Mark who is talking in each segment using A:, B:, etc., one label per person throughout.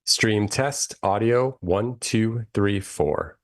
A: Stream test audio 1, 2, 3, 4.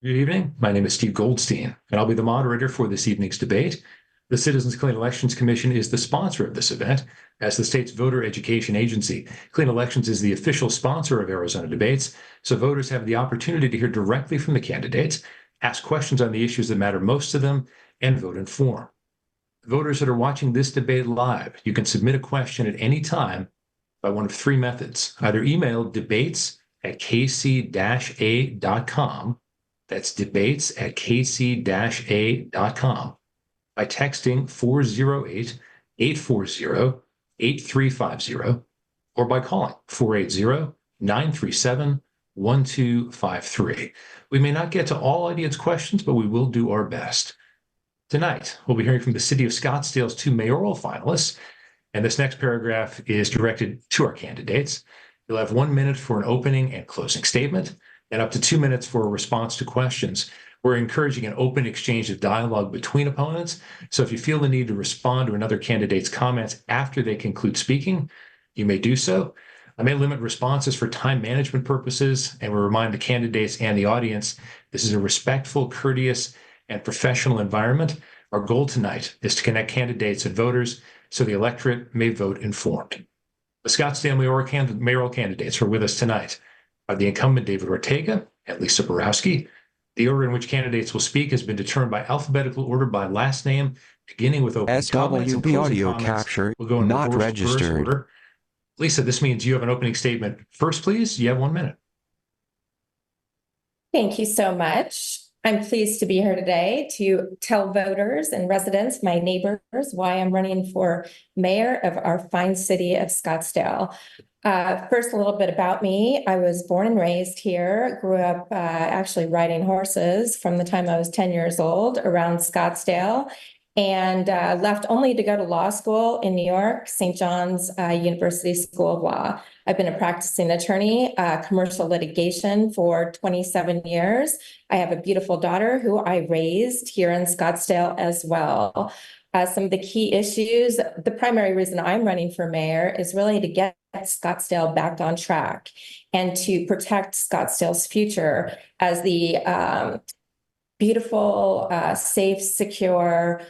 B: Good evening. My name is Steve Goldstein, and I'll be the moderator for this evening's debate. The Citizens Clean Elections Commission is the sponsor of this event. As the state's voter education agency, Clean Elections is the official sponsor of Arizona debates, so voters have the opportunity to hear directly from the candidates, ask questions on the issues that matter most to them, and vote informed. Voters that are watching this debate live, you can submit a question at any time by one of three methods. Either email debates@kc-a.com. That's debates@kc-a.com. By texting 408-840-8350 or by calling 480-937-1253. We may not get to all audience questions, but we will do our best. Tonight, we'll be hearing from the City of Scottsdale's two mayoral finalists, and this next paragraph is directed to our candidates. You'll have 1 minute for an opening and closing statement, and up to 2 minutes for a response to questions. We're encouraging an open exchange of dialogue between opponents, so if you feel the need to respond to another candidate's comments after they conclude speaking, you may do so. I may limit responses for time management purposes, and we remind the candidates and the audience this is a respectful, courteous, and professional environment. Our goal tonight is to connect candidates and voters so the electorate may vote informed. The Scottsdale mayoral candidates who are with us tonight are the incumbent David Ortega and Lisa Borowski. The order in which candidates will speak has been determined by alphabetical order by last name, beginning with opening comments and
C: SWB
B: closing
C: audio
B: comments.
C: capture
B: We'll go in
C: not
B: reverse
C: registered.
B: order. Lisa, this means you have an opening statement first, please. You have 1 minute.
D: Thank you so much. I'm pleased to be here today to tell voters and residents, my neighbors, why I'm running for mayor of our fine city of Scottsdale. First, a little bit about me. I was born and raised here, grew up actually riding horses from the time I was 10 years old around Scottsdale, and left only to go to law school in New York, St. John's University School of Law. I've been a practicing attorney, commercial litigation for 27 years. I have a beautiful daughter who I raised here in Scottsdale as well. Some of the key issues, the primary reason I'm running for mayor is really to get Scottsdale back on track and to protect Scottsdale's future as the beautiful, safe, secure,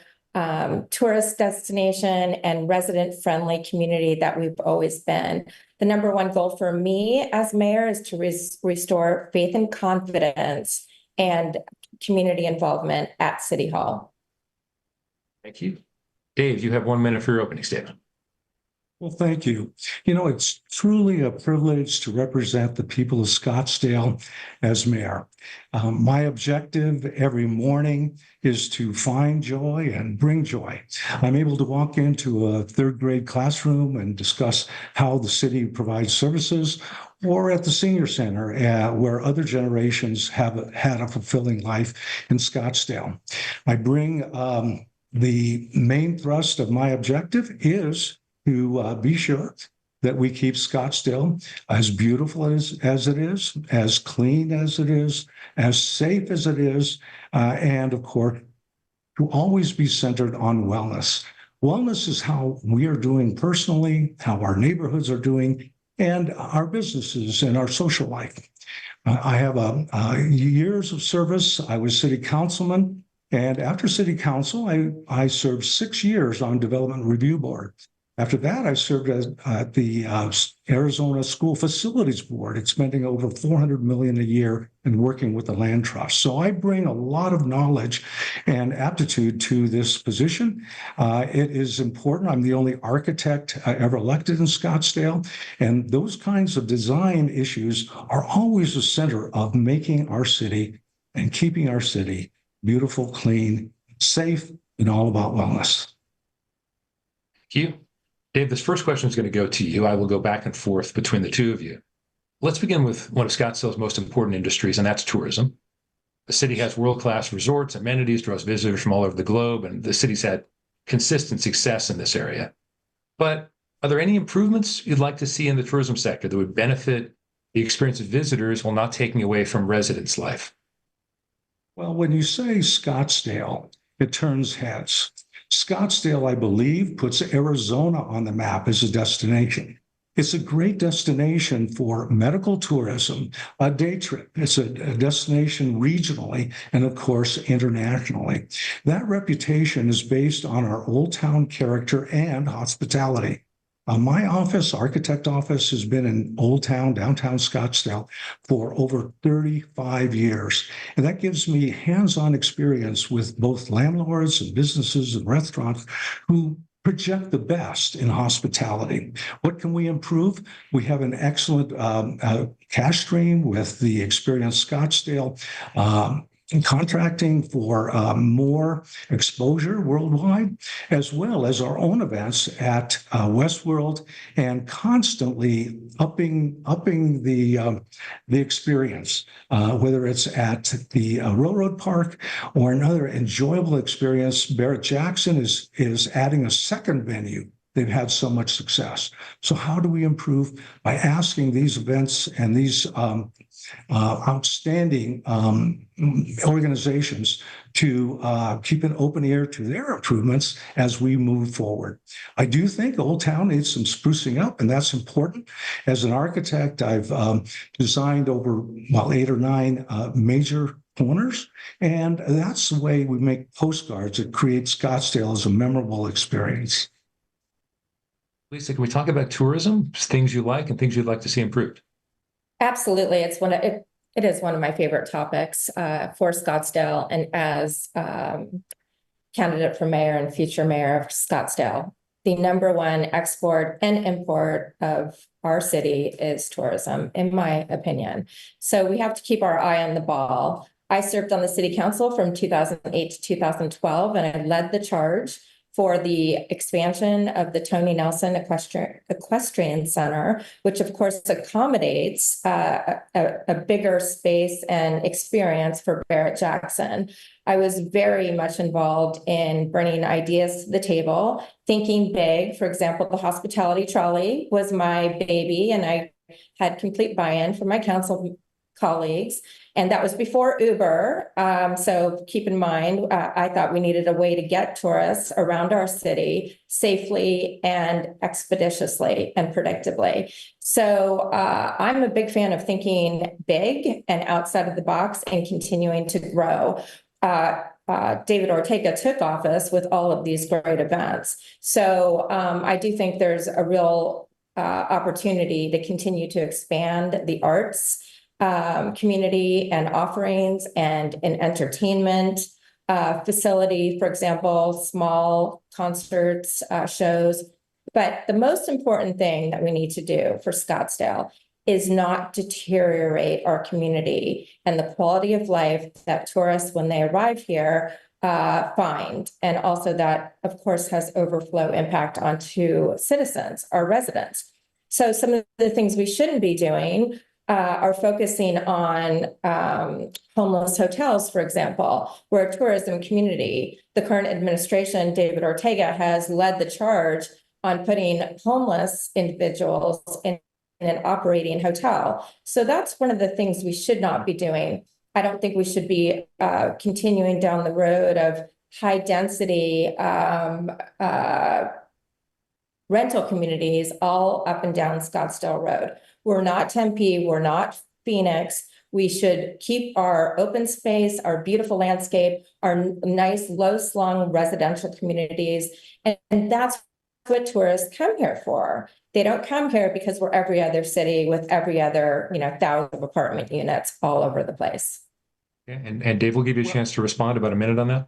D: tourist destination and resident-friendly community that we've always been. The number one goal for me as mayor is to restore faith and confidence and community involvement at City Hall.
B: Thank you. Dave, you have 1 minute for your opening statement.
E: Well, thank you. It's truly a privilege to represent the people of Scottsdale as mayor. My objective every morning is to find joy and bring joy. I'm able to walk into a third grade classroom and discuss how the city provides services, or at the senior center where other generations have had a fulfilling life in Scottsdale. I bring the main thrust of my objective is to be sure that we keep Scottsdale as beautiful as it is, as clean as it is, as safe as it is, and of course, to always be centered on wellness. Wellness is how we are doing personally, how our neighborhoods are doing, and our businesses and our social life. I have years of service. I was city councilman, and after city council, I served 6 years on Development Review Board. After that, I served at the Arizona School Facilities Board, expending over $400 million a year and working with the land trust. So I bring a lot of knowledge and aptitude to this position. It is important. I'm the only architect ever elected in Scottsdale, and those kinds of design issues are always the center of making our city and keeping our city beautiful, clean, safe, and all about wellness.
B: Thank you. Dave, this first question is going to go to you. I will go back and forth between the two of you. Let's begin with one of Scottsdale's most important industries, and that's tourism. The city has world-class resorts, amenities, draws visitors from all over the globe, and the city's had consistent success in this area. But are there any improvements you'd like to see in the tourism sector that would benefit the experience of visitors while not taking away from residents' life?
E: Well, when you say Scottsdale, it turns heads. Scottsdale, I believe, puts Arizona on the map as a destination. It's a great destination for medical tourism, a day trip. It's a destination regionally and, of course, internationally. That reputation is based on our Old Town character and hospitality. My office, architect office, has been in Old Town, downtown Scottsdale, for over 35 years. And that gives me hands-on experience with both landlords and businesses and restaurants who project the best in hospitality. What can we improve? We have an excellent cash stream with the Experience Scottsdale contracting for more exposure worldwide, as well as our own events at Westworld, and constantly upping the experience, whether it's at the Railroad Park or another enjoyable experience. Barrett-Jackson is adding a second venue. They've had so much success. So how do we improve? By asking these events and these outstanding organizations to keep an open ear to their improvements as we move forward. I do think Old Town needs some sprucing up, and that's important. As an architect, I've designed over 8 or 9 major corners, and that's the way we make postcards that create Scottsdale as a memorable experience.
B: Lisa, can we talk about tourism, things you like and things you'd like to see improved?
D: Absolutely. It is one of my favorite topics for Scottsdale, and as candidate for mayor and future mayor of Scottsdale. The number one export and import of our city is tourism, in my opinion. So we have to keep our eye on the ball. I served on the city council from 2008 to 2012, and I led the charge for the expansion of the Tony Nelson Equestrian Center, which of course accommodates a bigger space and experience for Barrett-Jackson. I was very much involved in bringing ideas to the table, thinking big. For example, the hospitality trolley was my baby, and I had complete buy-in from my council colleagues. And that was before Uber. So keep in mind, I thought we needed a way to get tourists around our city safely and expeditiously and predictably. So I'm a big fan of thinking big and outside of the box and continuing to grow. David Ortega took office with all of these great events. So I do think there's a real opportunity to continue to expand the arts community and offerings, and an entertainment facility, for example, small concerts, shows. But the most important thing that we need to do for Scottsdale is not deteriorate our community and the quality of life that tourists, when they arrive here, find. And also that, of course, has overflow impact onto citizens, our residents. So some of the things we shouldn't be doing are focusing on homeless hotels, for example. We're a tourism community. The current administration, David Ortega, has led the charge on putting homeless individuals in an operating hotel. So that's one of the things we should not be doing. I don't think we should be continuing down the road of high density rental communities all up and down Scottsdale Road. We're not Tempe, we're not Phoenix. We should keep our open space, our beautiful landscape, our nice low-slung residential communities. And that's what tourists come here for. They don't come here because we're every other city with every other, 1,000 apartment units all over the place.
B: And Dave, we'll give you a chance to respond, about a minute on that.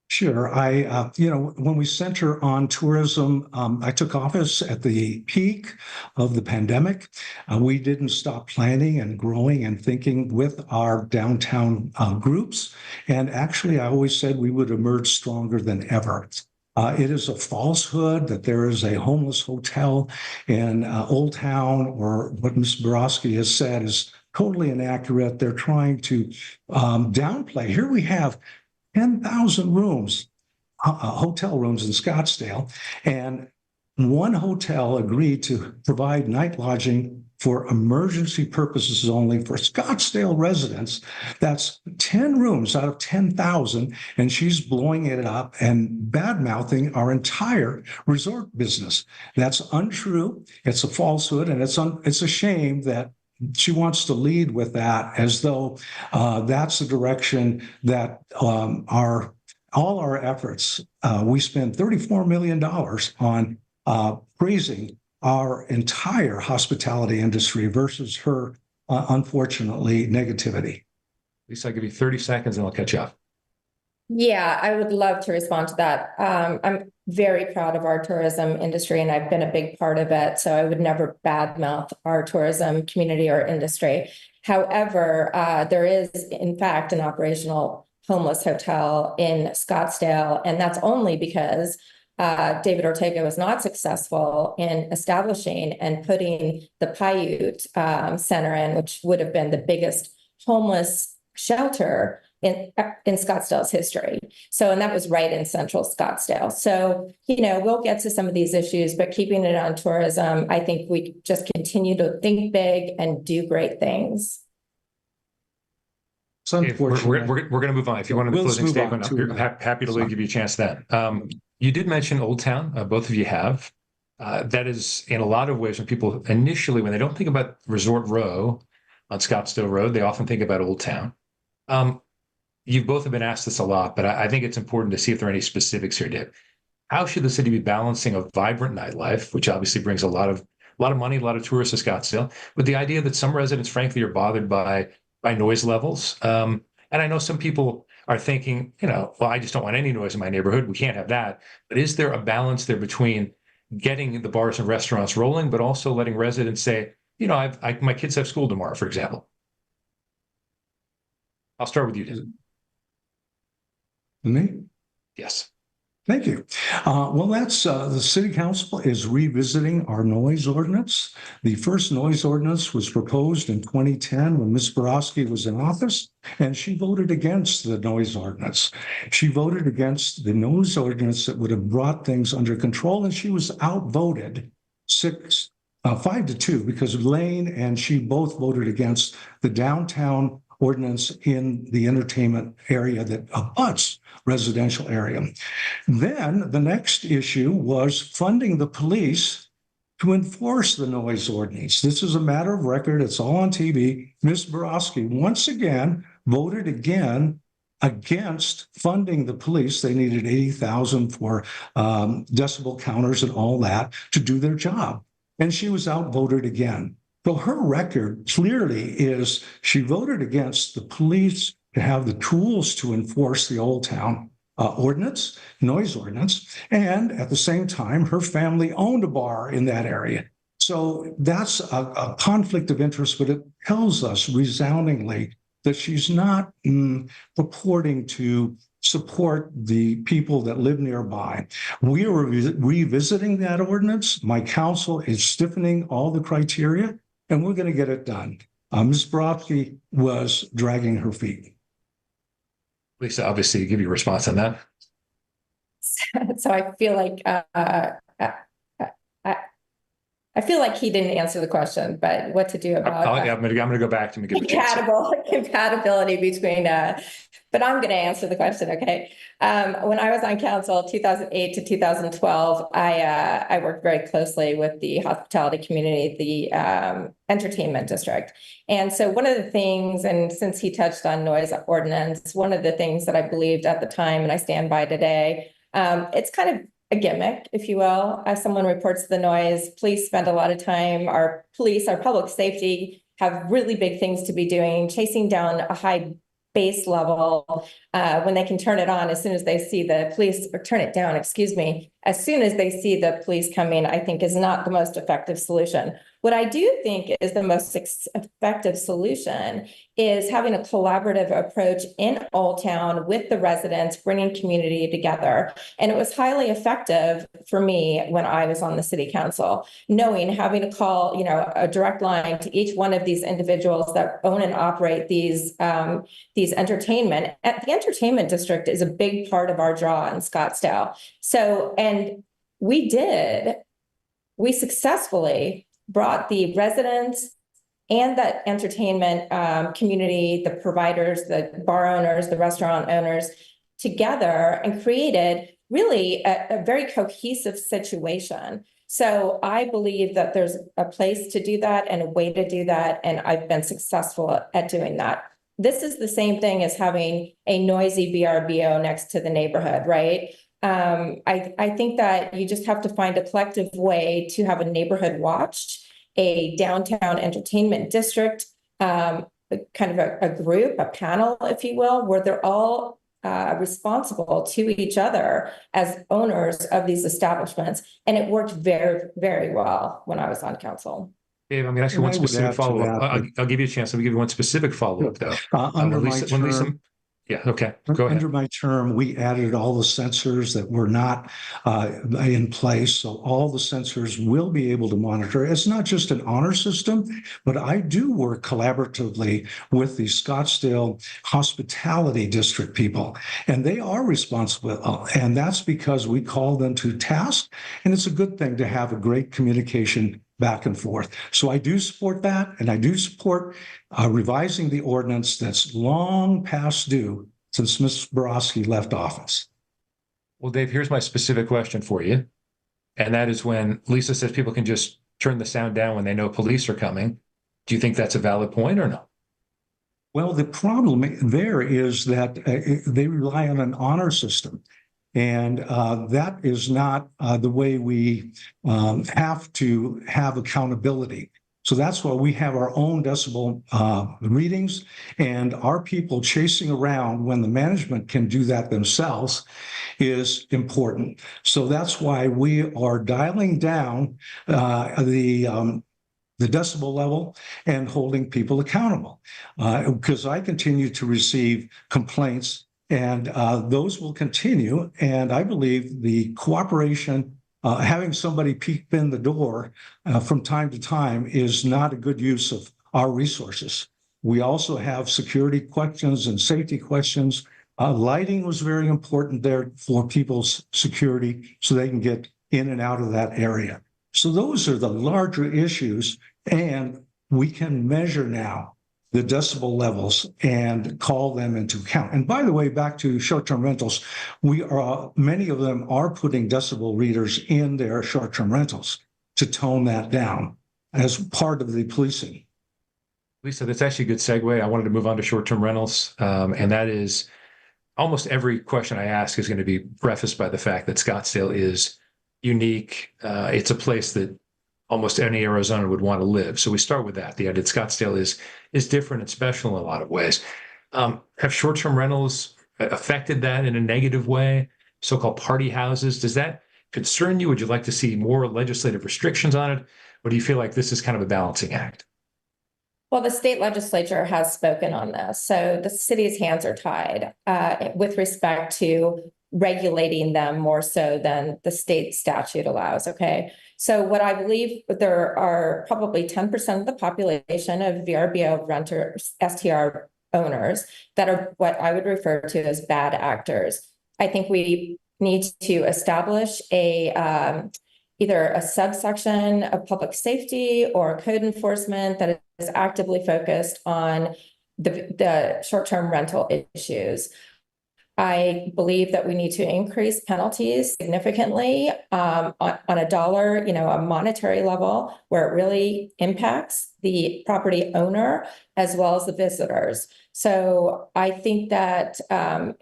E: Sure. When we center on tourism, I took office at the peak of the pandemic. We didn't stop planning and growing and thinking with our downtown groups. And actually, I always said we would emerge stronger than ever. It is a falsehood that there is a homeless hotel in Old Town, or what Ms. Borowski has said is totally inaccurate. They're trying to downplay. Here we have 10,000 rooms, hotel rooms in Scottsdale, and one hotel agreed to provide night lodging for emergency purposes only for Scottsdale residents. That's 10 rooms out of 10,000, and she's blowing it up and bad-mouthing our entire resort business. That's untrue. It's a falsehood, and it's a shame that she wants to lead with that as though that's the direction that all our efforts. We spend $34 million on praising our entire hospitality industry versus her, unfortunately, negativity.
B: Lisa, I'll give you 30 seconds and I'll catch you up.
D: Yeah, I would love to respond to that. I'm very proud of our tourism industry, and I've been a big part of it. So I would never badmouth our tourism community or industry. However, there is, in fact, an operational homeless hotel in Scottsdale, and that's only because David Ortega was not successful in establishing and putting the Paiute Center in, which would have been the biggest homeless shelter in Scottsdale's history. So, and that was right in central Scottsdale. So, we'll get to some of these issues, but keeping it on tourism, I think we just continue to think big and do great things.
E: It's unfortunate.
B: We're going to move on. If you want to closing statement, I'm happy to give you a chance then. You did mention Oldtown. Both of you have. That is, in a lot of ways, when people initially, when they don't think about Resort Row on Scottsdale Road, they often think about Oldtown. You both have been asked this a lot, but I think it's important to see if there are any specifics here, Dave. How should the city be balancing a vibrant nightlife, which obviously brings a lot of money, a lot of tourists to Scottsdale, with the idea that some residents, frankly, are bothered by noise levels? And I know some people are thinking, well, I just don't want any noise in my neighborhood. We can't have that. But is there a balance there between getting the bars and restaurants rolling, but also letting residents say, my kids have school tomorrow, for example? I'll start with you, Dave.
E: Me?
B: Yes.
E: Thank you. Well, that's the city council is revisiting our noise ordinance. The first noise ordinance was proposed in 2010 when Ms. Borowski was in office, and she voted against the noise ordinance. She voted against the noise ordinance that would have brought things under control, and she was outvoted 5-2 because Lane and she both voted against the downtown ordinance in the entertainment area that abuts residential area. Then the next issue was funding the police to enforce the noise ordinance. This is a matter of record. It's all on TV. Ms. Borowski once again voted against funding the police. They needed $80,000 for decibel counters and all that to do their job. And she was outvoted again. So her record clearly is she voted against the police to have the tools to enforce the Oldtown noise ordinance. And at the same time, her family owned a bar in that area. So that's a conflict of interest, but it tells us resoundingly that she's not purporting to support the people that live nearby. We are revisiting that ordinance. My council is stiffening all the criteria, and we're going to get it done. Ms. Borowski was dragging her feet.
B: Lisa, obviously, give you a response on that.
D: So I feel like he didn't answer the question, but what to do about
B: I'm going to go back to him and give
D: compatibility between, but I'm going to answer the question. Okay. When I was on council, 2008 to 2012, I worked very closely with the hospitality community, the entertainment district. And so one of the things, and since he touched on noise ordinance, one of the things that I believed at the time, and I stand by today, it's kind of a gimmick, if you will. As someone reports the noise, police spend a lot of time, our public safety have really big things to be doing, chasing down a high base level when they can turn it on as soon as they see the police, or turn it down, excuse me, as soon as they see the police coming, I think is not the most effective solution. What I do think is the most effective solution is having a collaborative approach in Oldtown with the residents, bringing community together. And it was highly effective for me when I was on the city council, having to call, a direct line to each one of these individuals that own and operate these entertainment. The entertainment district is a big part of our draw in Scottsdale. So, and we successfully brought the residents and the entertainment community, the providers, the bar owners, the restaurant owners together and created really a very cohesive situation. So I believe that there's a place to do that and a way to do that, and I've been successful at doing that. This is the same thing as having a noisy VRBO next to the neighborhood, right? I think that you just have to find a collective way to have a neighborhood watch, a downtown entertainment district, kind of a group, a panel, if you will, where they're all responsible to each other as owners of these establishments. And it worked very, very well when I was on council.
B: Dave, I'm going to ask you
E: And
B: one
E: I would
B: specific
E: add to
B: follow-up.
E: that
B: I'll give you a chance. Let me give you one specific follow-up, though.
E: Under my term,
B: yeah, okay, go ahead.
E: Under my term, we added all the sensors that were not in place. So all the sensors will be able to monitor. It's not just an honor system, but I do work collaboratively with the Scottsdale Hospitality District people, and they are responsible. And that's because we call them to task. And it's a good thing to have a great communication back and forth. So I do support that, and I do support revising the ordinance that's long past due since Ms. Borowski left office.
B: Well, Dave, here's my specific question for you. And that is when Lisa says people can just turn the sound down when they know police are coming. Do you think that's a valid point or no?
E: Well, the problem there is that they rely on an honor system. And that is not the way we have to have accountability. So that's why we have our own decibel readings, and our people chasing around when the management can do that themselves is important. So that's why we are dialing down the decibel level and holding people accountable. Because I continue to receive complaints, and those will continue. And I believe the cooperation, having somebody peek in the door from time to time is not a good use of our resources. We also have security questions and safety questions. Lighting was very important there for people's security so they can get in and out of that area. So those are the larger issues, and we can measure now the decibel levels and call them into account. And by the way, back to short-term rentals, many of them are putting decibel readers in their short-term rentals to tone that down as part of the policing.
B: Lisa, that's actually a good segue. I wanted to move on to short-term rentals. And that is almost every question I ask is going to be prefaced by the fact that Scottsdale is unique. It's a place that almost any Arizonan would want to live. So we start with that. The idea that Scottsdale is different and special in a lot of ways. Have short-term rentals affected that in a negative way? So-called party houses, does that concern you? Would you like to see more legislative restrictions on it? Or do you feel like this is kind of a balancing act?
D: Well, the state legislature has spoken on this. So the city's hands are tied with respect to regulating them more so than the state statute allows, okay? So what I believe, there are probably 10% of the population of VRBO renters, STR owners, that are what I would refer to as bad actors. I think we need to establish either a subsection of public safety or code enforcement that is actively focused on the short-term rental issues. I believe that we need to increase penalties significantly on a dollar, a monetary level where it really impacts the property owner as well as the visitors. So I think that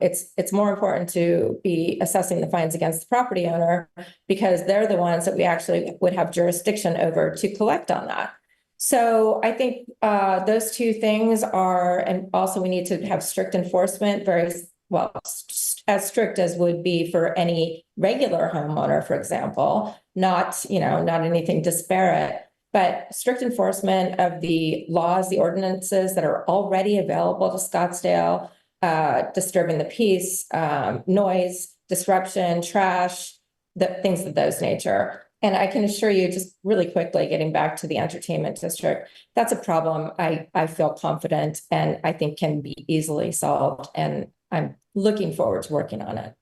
D: it's more important to be assessing the fines against the property owner because they're the ones that we actually would have jurisdiction over to collect on that. So I think those two things are, and also we need to have strict enforcement, as strict as would be for any regular homeowner, for example, not anything disparate, but strict enforcement of the laws, the ordinances that are already available to Scottsdale, disturbing the peace, noise, disruption, trash, things of those nature. And I can assure you, just really quickly, getting back to the entertainment district, that's a problem I feel confident and I think can be easily solved. And I'm looking forward to working on it.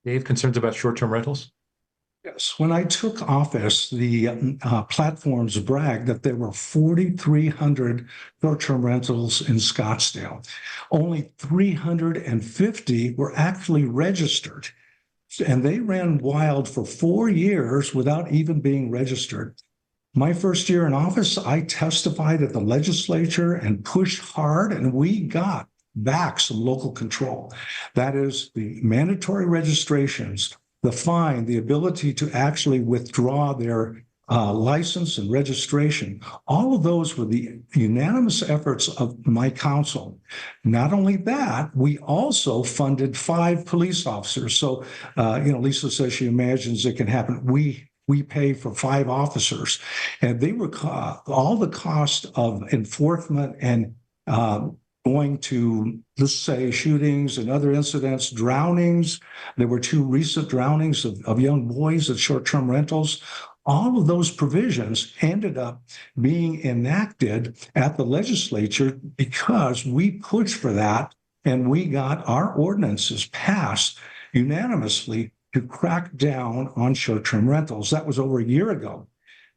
B: Dave, concerns about short-term rentals?
E: Yes, when I took office, the platforms bragged that there were 4,300 short-term rentals in Scottsdale. Only 350 were actually registered, and they ran wild for 4 years without even being registered. My first year in office, I testified at the legislature and pushed hard, and we got back some local control. That is the mandatory registrations, the fine, the ability to actually withdraw their license and registration. All of those were the unanimous efforts of my council. Not only that, we also funded 5 police officers. So, Lisa says she imagines it can happen. We pay for 5 officers, and they were all the cost of enforcement and going to, let's say, shootings and other incidents, drownings. There were 2 recent drownings of young boys at short-term rentals. All of those provisions ended up being enacted at the legislature because we pushed for that, and we got our ordinances passed unanimously to crack down on short-term rentals. That was over a year ago.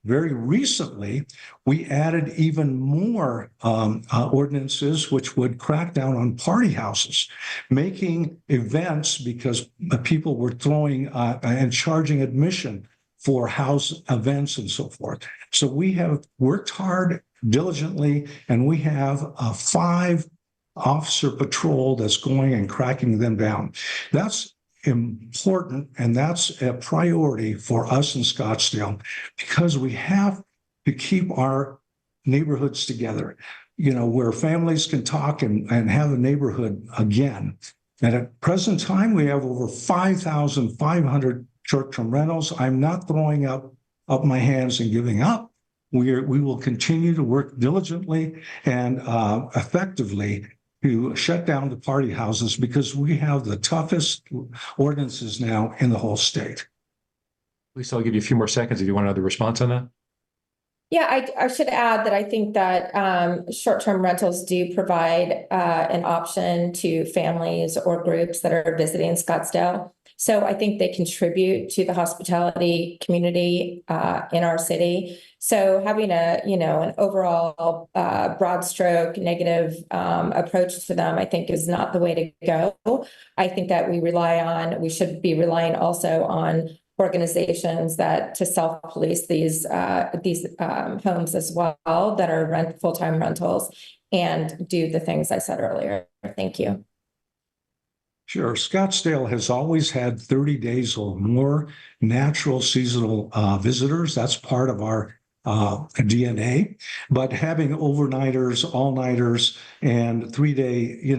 E: Very recently, we added even more ordinances which would crack down on party houses, making events because people were throwing and charging admission for house events and so forth. So we have worked hard, diligently, and we have a 5 officer patrol that's going and cracking them down. That's important, and that's a priority for us in Scottsdale because we have to keep our neighborhoods together, where families can talk and have a neighborhood again. And at present time, we have over 5,500 short-term rentals. I'm not throwing up my hands and giving up. We will continue to work diligently and effectively to shut down the party houses because we have the toughest ordinances now in the whole state.
B: Lisa, I'll give you a few more seconds if you want another response on that.
D: Yeah, I should add that I think that short-term rentals do provide an option to families or groups that are visiting Scottsdale. So I think they contribute to the hospitality community in our city. So having an overall broad stroke negative approach to them, I think is not the way to go. I think that we should be relying also on organizations that to self-police these homes as well that are full-time rentals and do the things I said earlier. Thank you.
E: Sure. Scottsdale has always had 30 days or more natural seasonal visitors. That's part of our DNA. But having overnighters, all-nighters, and 3-day,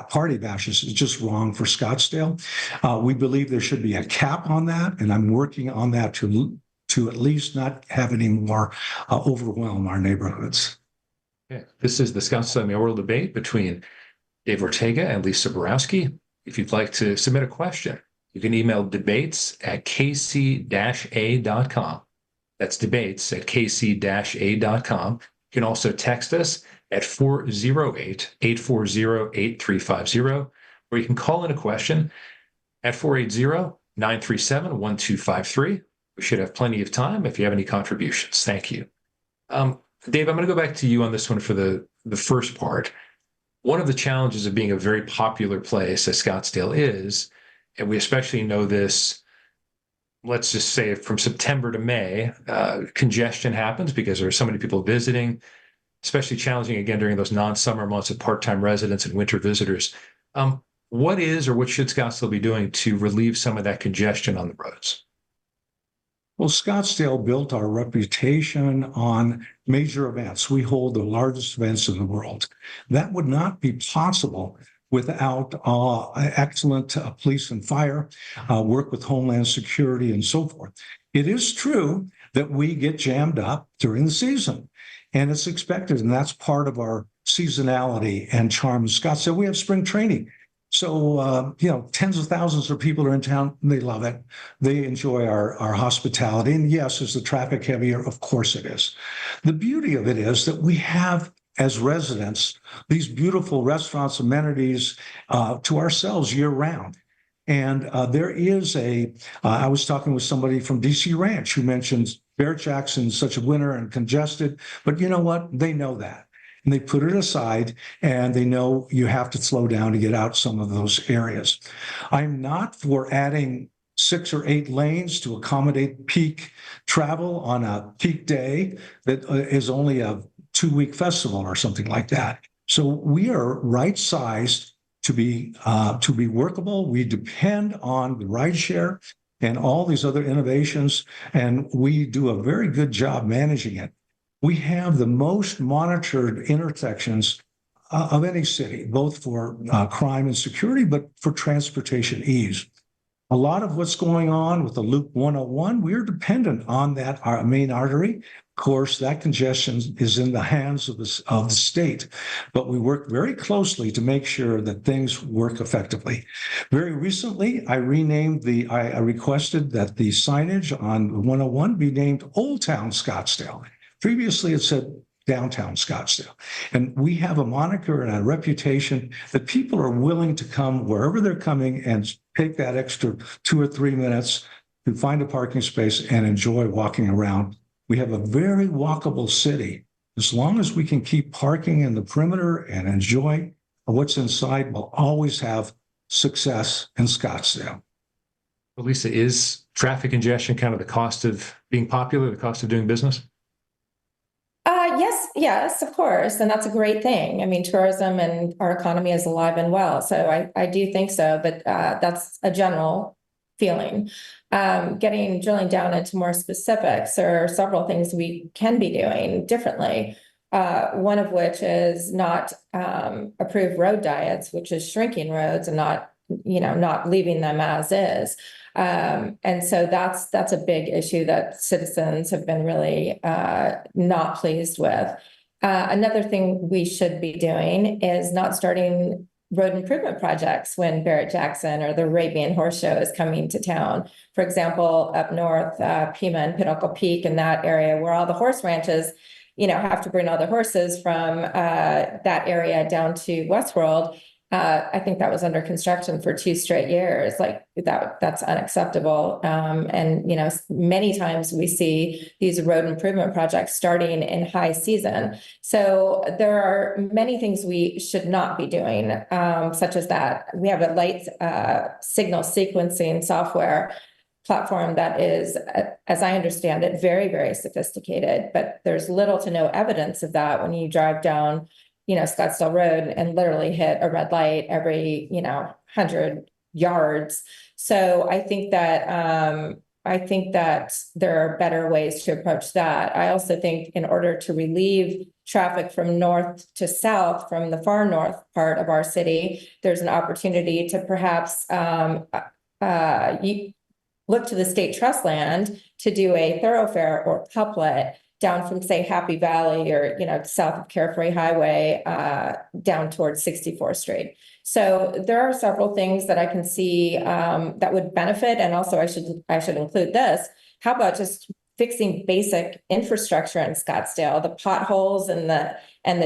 E: party bashes is just wrong for Scottsdale. We believe there should be a cap on that, and I'm working on that to at least not have any more overwhelm our neighborhoods.
B: Okay. This is the Scottsdale Mayoral debate between Dave Ortega and Lisa Borowski. If you'd like to submit a question, you can email debates@kc-a.com. That's debates@kc-a.com. You can also text us at 408-840-8350, or you can call in a question at 480-937-1253. We should have plenty of time if you have any contributions. Thank you. Dave, I'm going to go back to you on this one for the first part. One of the challenges of being a very popular place as Scottsdale is, and we especially know this, let's just say from September to May, congestion happens because there are so many people visiting, especially challenging again during those non-summer months of part-time residents and winter visitors. What is or what should Scottsdale be doing to relieve some of that congestion on the roads?
E: Well, Scottsdale built our reputation on major events. We hold the largest events in the world. That would not be possible without excellent police and fire, work with Homeland Security and so forth. It is true that we get jammed up during the season, and it's expected, and that's part of our seasonality and charm in Scottsdale. We have spring training. So, tens of thousands of people are in town. And they love it. They enjoy our hospitality. And yes, is the traffic heavier? Of course it is. The beauty of it is that we have, as residents, these beautiful restaurants, amenities to ourselves year round. And there is I was talking with somebody from DC Ranch who mentioned Barrett Jackson's such a winter and congested, but you know what? They know that. And they put it aside and they know you have to slow down to get out some of those areas. I'm not for adding 6 or 8 lanes to accommodate peak travel on a peak day that is only a 2-week festival or something like that. So we are right-sized to be workable. We depend on the rideshare and all these other innovations, and we do a very good job managing it. We have the most monitored intersections of any city, both for crime and security, but for transportation ease. A lot of what's going on with the Loop 101, we're dependent on that, our main artery. Of course, that congestion is in the hands of the state, but we work very closely to make sure that things work effectively. Very recently, I requested that the signage on 101 be named Oldtown Scottsdale. Previously, it said downtown Scottsdale. And we have a moniker and a reputation that people are willing to come wherever they're coming and take that extra 2 or 3 minutes to find a parking space and enjoy walking around. We have a very walkable city. As long as we can keep parking in the perimeter and enjoy what's inside, we'll always have success in Scottsdale.
B: Lisa, is traffic congestion kind of the cost of being popular, the cost of doing business?
D: Yes, of course. And that's a great thing. I mean, tourism and our economy is alive and well. So I do think so, but that's a general feeling. Drilling down into more specifics, there are several things we can be doing differently. One of which is not approve road diets, which is shrinking roads and not leaving them as is. And so that's a big issue that citizens have been really not pleased with. Another thing we should be doing is not starting road improvement projects when Barrett Jackson or the Arabian Horse Show is coming to town. For example, up north, Pima and Pinnacle Peak in that area where all the horse ranches, have to bring all the horses from that area down to Westworld. I think that was under construction for 2 straight years. Like that's unacceptable. And many times we see these road improvement projects starting in high season. So there are many things we should not be doing, such as that. We have a light signal sequencing software platform that is, as I understand it, very, very sophisticated, but there's little to no evidence of that when you drive down Scottsdale Road and literally hit a red light every 100 yards. So I think that there are better ways to approach that. I also think in order to relieve traffic from north to south from the far north part of our city, there's an opportunity to perhaps look to the state trust land to do a thoroughfare or couplet down from, say, Happy Valley or, south of Carefree Highway, down towards 64th Street. So there are several things that I can see that would benefit. And also I should include this. How about just fixing basic infrastructure in Scottsdale? The potholes and the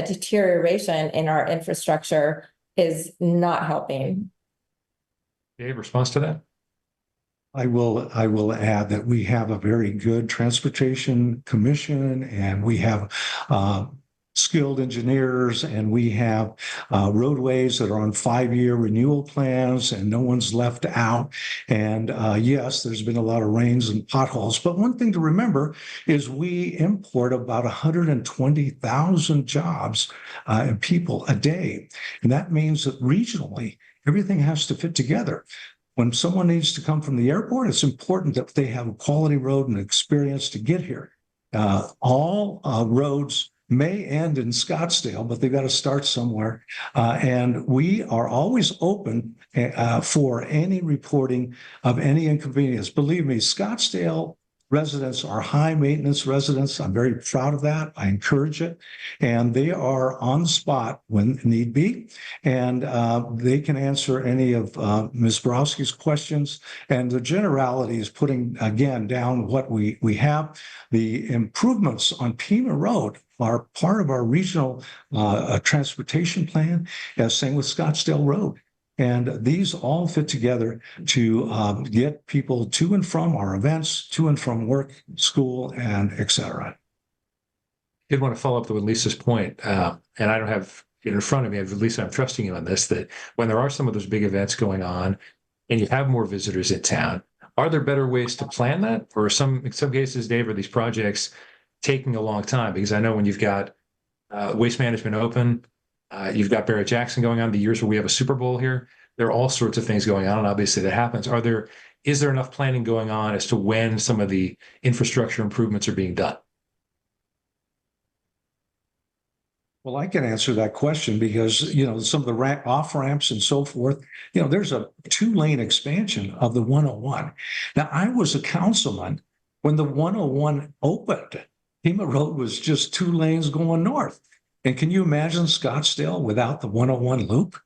D: deterioration in our infrastructure is not helping.
B: Dave, response to that?
E: I will add that we have a very good transportation commission, and we have skilled engineers, and we have roadways that are on 5-year renewal plans, and no one's left out. And yes, there's been a lot of rains and potholes, but one thing to remember is we import about 120,000 jobs and people a day. And that means that regionally, everything has to fit together. When someone needs to come from the airport, it's important that they have a quality road and experience to get here. All roads may end in Scottsdale, but they've got to start somewhere. And we are always open for any reporting of any inconvenience. Believe me, Scottsdale residents are high maintenance residents. I'm very proud of that. I encourage it. And they are on the spot when need be. And they can answer any of Ms. Borowski's questions. And the generality is putting, again, down what we have. The improvements on Pima Road are part of our regional transportation plan, same with Scottsdale Road. And these all fit together to get people to and from our events, to and from work, school, and et cetera.
B: Did want to follow up with Lisa's point, and I don't have it in front of me. Lisa, I'm trusting you on this, that when there are some of those big events going on and you have more visitors in town, are there better ways to plan that? Or in some cases, Dave, are these projects taking a long time? Because I know when you've got Waste Management Open, you've got Barrett Jackson going on, the years where we have a Super Bowl here, there are all sorts of things going on, and obviously that happens. Is there enough planning going on as to when some of the infrastructure improvements are being done?
E: Well, I can answer that question because, some of the off ramps and so forth, there's a 2-lane expansion of the 101. Now, I was a councilman when the 101 opened. Pima Road was just 2 lanes going north. And can you imagine Scottsdale without the 101 loop?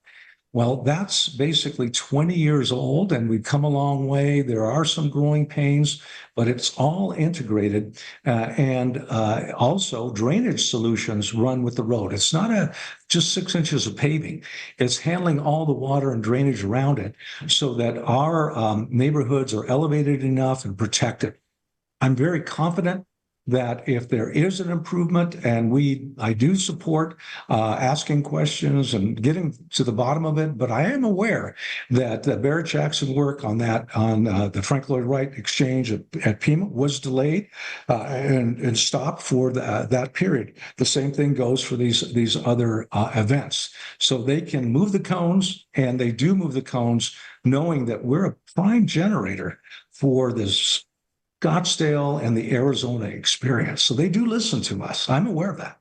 E: Well, that's basically 20 years old, and we've come a long way. There are some growing pains, but it's all integrated. And also drainage solutions run with the road. It's not just 6 inches of paving. It's handling all the water and drainage around it so that our neighborhoods are elevated enough and protected. I'm very confident that if there is an improvement, and I do support asking questions and getting to the bottom of it, but I am aware that the Barrett Jackson work on the Frank Lloyd Wright exchange at Pima was delayed and stopped for that period. The same thing goes for these other events. So they can move the cones, and they do move the cones, knowing that we're a prime generator for this Scottsdale and the Arizona experience. So they do listen to us. I'm aware of that.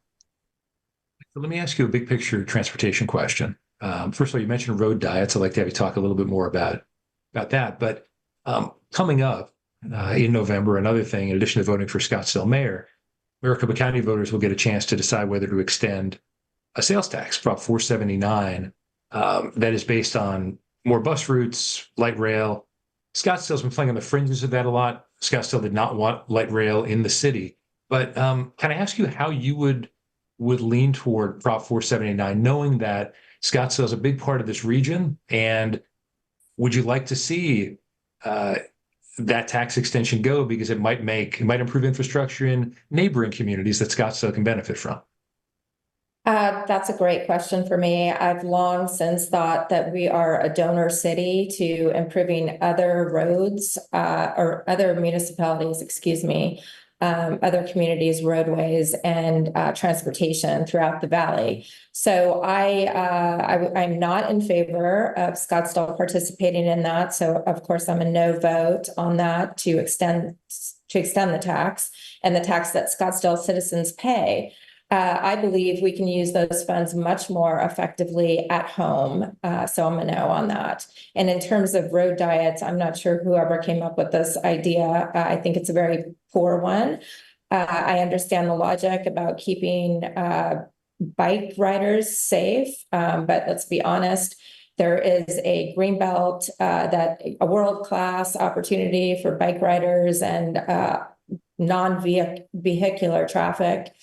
B: So let me ask you a big picture transportation question. First of all, you mentioned road diets. I'd like to have you talk a little bit more about that. But coming up in November, another thing, in addition to voting for Scottsdale mayor, Maricopa County voters will get a chance to decide whether to extend a sales tax, Prop 479, that is based on more bus routes, light rail. Scottsdale's been playing on the fringes of that a lot. Scottsdale did not want light rail in the city. But can I ask you how you would lean toward Prop 479, knowing that Scottsdale is a big part of this region? And would you like to see that tax extension go, because it might improve infrastructure in neighboring communities that Scottsdale can benefit from?
D: That's a great question for me. I've long since thought that we are a donor city to improving other roads or other municipalities, other communities, roadways, and transportation throughout the valley. So I'm not in favor of Scottsdale participating in that. So of course I'm a no vote on that to extend the tax and the tax that Scottsdale citizens pay. I believe we can use those funds much more effectively at home. So I'm a no on that. And in terms of road diets, I'm not sure whoever came up with this idea. I think it's a very poor one. I understand the logic about keeping bike riders safe, but let's be honest, there is a greenbelt, a world-class opportunity for bike riders and non-vehicular traffic,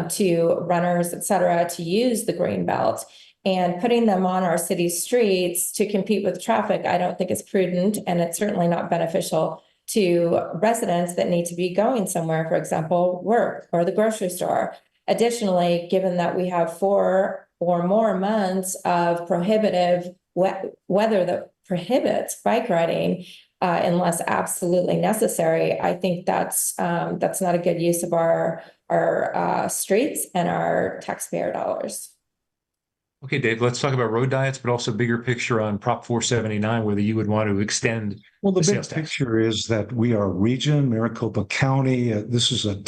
D: to runners, et cetera, to use the green belt. And putting them on our city streets to compete with traffic, I don't think is prudent, and it's certainly not beneficial to residents that need to be going somewhere, for example, work or the grocery store. Additionally, given that we have 4 or more months of prohibitive weather that prohibits bike riding, unless absolutely necessary, I think that's not a good use of our streets and our taxpayer dollars.
B: Okay, Dave, let's talk about road diets, but also bigger picture on Prop 479, whether you would want to extend
E: the big
B: sales tax.
E: Picture is that we are a region, Maricopa County. This is a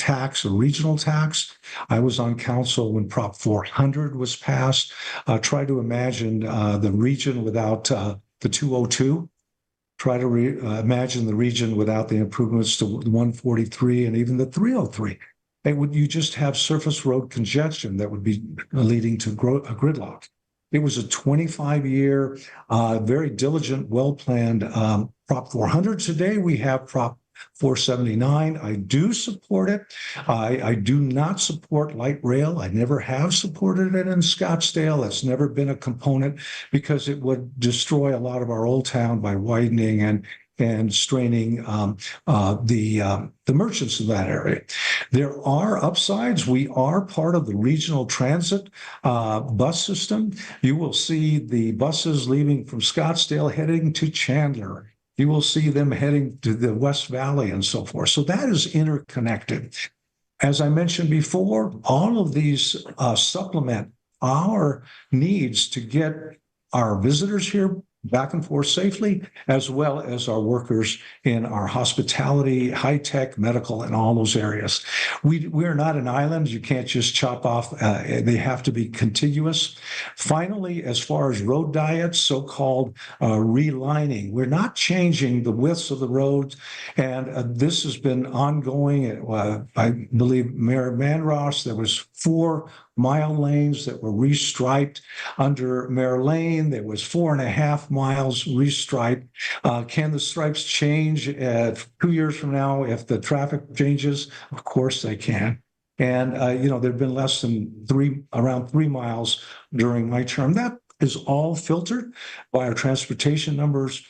E: regional tax. I was on council when Prop 400 was passed. Try to imagine the region without the 202. Try to imagine the region without the improvements to 143 and even the 303. You just have surface road congestion that would be leading to a gridlock. It was a 25-year, very diligent, well-planned Prop 400. Today we have Prop 479. I do support it. I do not support light rail. I never have supported it in Scottsdale. It's never been a component because it would destroy a lot of our old town by widening and straining the merchants in that area. There are upsides. We are part of the regional transit bus system. You will see the buses leaving from Scottsdale heading to Chandler. You will see them heading to the West Valley and so forth. So that is interconnected. As I mentioned before, all of these supplement our needs to get our visitors here back and forth safely, as well as our workers in our hospitality, high-tech, medical, and all those areas. We are not an island. You can't just chop off. They have to be contiguous. Finally, as far as road diets, so-called relining, we're not changing the widths of the roads, and this has been ongoing. I believe Mayor Manross, there was 4-mile lanes that were restriped. Under Mayor Lane, there was 4.5 miles restriped. Can the stripes change 2 years from now if the traffic changes? Of course they can. And, there've been less than around 3 miles during my term. That is all filtered by our transportation numbers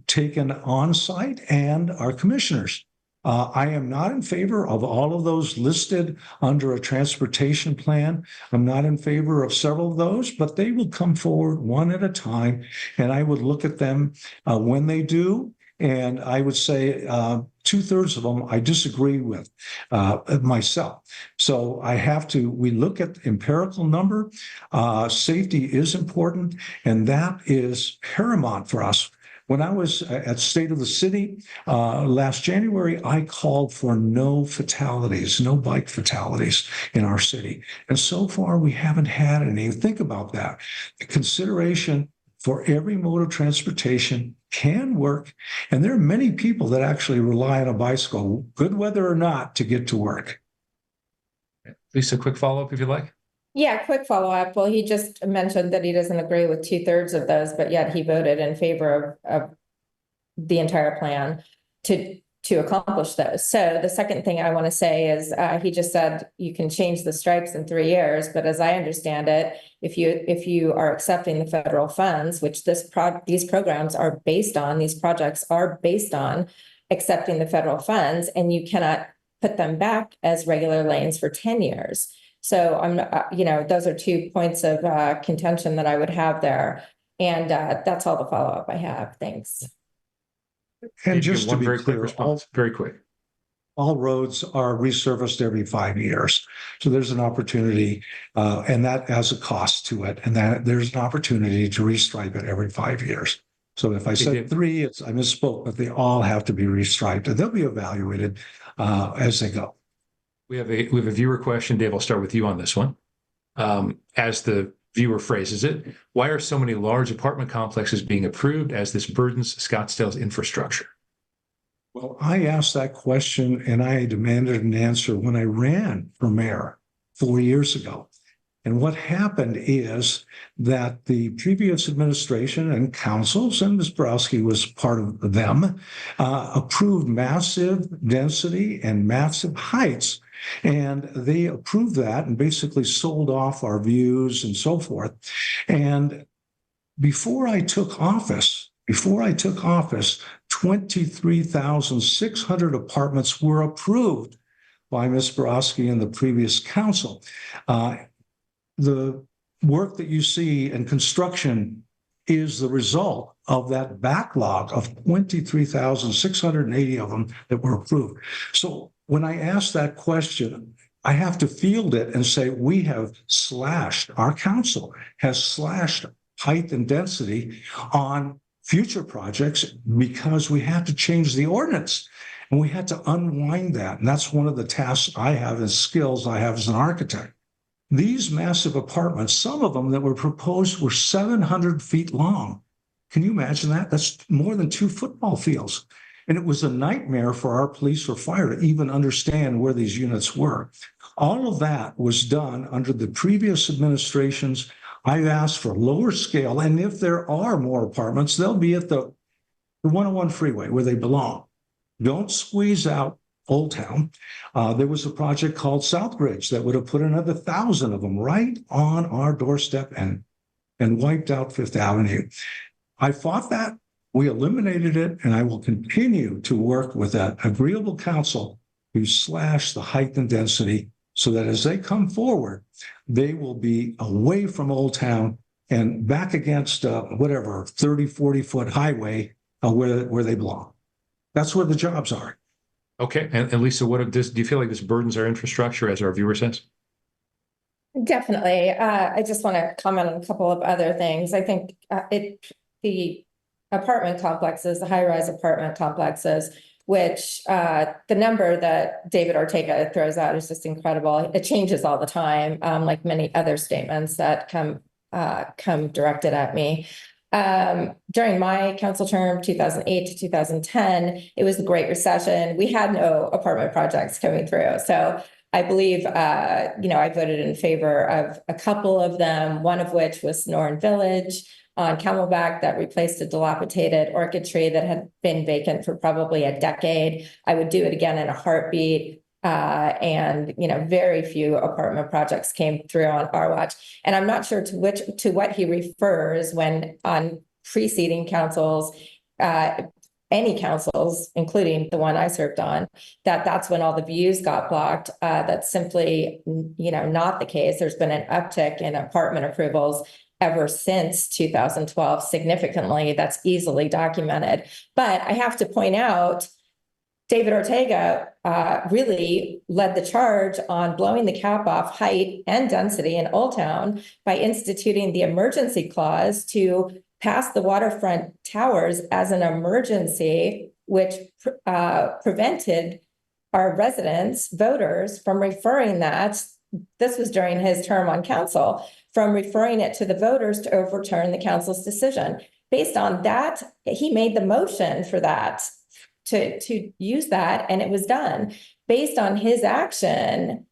E: taken on site and our commissioners. I am not in favor of all of those listed under a transportation plan. I'm not in favor of several of those, but they will come forward one at a time, and I would look at them when they do. And I would say 2/3 of them I disagree with myself. So we look at empirical number. Safety is important, and that is paramount for us. When I was at State of the City last January, I called for no fatalities, no bike fatalities in our city. And so far, we haven't had any. Think about that. The consideration for every mode of transportation can work. And there are many people that actually rely on a bicycle, good weather or not, to get to work.
B: Lisa, quick follow-up if you like.
D: Yeah, quick follow-up. Well, he just mentioned that he doesn't agree with 2/3 of those, but yet he voted in favor of the entire plan to accomplish those. So the second thing I want to say is he just said you can change the stripes in 3 years, but as I understand it, if you are accepting the federal funds, which these programs are based on, these projects are based on accepting the federal funds, and you cannot put them back as regular lanes for 10 years. So those are 2 points of contention that I would have there. And that's all the follow-up I have. Thanks.
E: And just to be
B: very quick
E: clear,
B: response, very quick.
E: All roads are resurfaced every 5 years. So there's an opportunity, and that has a cost to it. And that there's an opportunity to restripe it every 5 years. So if I said 3, I misspoke, but they all have to be restriped, and they'll be evaluated as they go.
B: We have a viewer question. Dave, I'll start with you on this one. As the viewer phrases it, why are so many large apartment complexes being approved as this burdens Scottsdale's infrastructure?
E: Well, I asked that question and I demanded an answer when I ran for mayor 4 years ago. And what happened is that the previous administration and councils, and Ms. Borowski was part of them, approved massive density and massive heights. And they approved that and basically sold off our views and so forth. And before I took office, 23,600 apartments were approved by Ms. Borowski and the previous council. The work that you see in construction is the result of that backlog of 23,680 of them that were approved. So when I ask that question, I have to field it and say, our council has slashed height and density on future projects because we had to change the ordinance and we had to unwind that. And that's one of the tasks I have and skills I have as an architect. These massive apartments, some of them that were proposed were 700 feet long. Can you imagine that? That's more than 2 football fields. And it was a nightmare for our police or fire to even understand where these units were. All of that was done under the previous administrations. I've asked for lower scale, and if there are more apartments, they'll be at the 101 freeway where they belong. Don't squeeze out Oldtown. There was a project called Southbridge that would have put another 1,000 of them right on our doorstep and wiped out Fifth Avenue. I fought that. We eliminated it, and I will continue to work with an agreeable council to slash the height and density so that as they come forward, they will be away from Old Town and back against whatever 30, 40-foot highway where they belong. That's where the jobs are.
B: Okay. And Lisa, do you feel like this burdens our infrastructure, as our viewer says?
D: Definitely. I just want to comment on a couple of other things. I think the apartment complexes, the high-rise apartment complexes, which the number that David Ortega throws out is just incredible. It changes all the time, like many other statements that come directed at me. During my council term, 2008 to 2010, it was the Great Recession. We had no apartment projects coming through. So I believe, I voted in favor of a couple of them, one of which was Sonoran Village on Camelback that replaced a dilapidated orchid tree that had been vacant for probably a decade. I would do it again in a heartbeat. And very few apartment projects came through on our watch. And I'm not sure to what he refers when on preceding councils, any councils, including the one I served on, that's when all the views got blocked. That's simply, not the case. There's been an uptick in apartment approvals ever since 2012, significantly. That's easily documented. But I have to point out, David Ortega really led the charge on blowing the cap off height and density in Old Town by instituting the emergency clause to pass the waterfront towers as an emergency, which prevented our residents, voters, from referring that. This was during his term on council, from referring it to the voters to overturn the council's decision. Based on that, he made the motion for that, to use that, and it was done. Based on his action,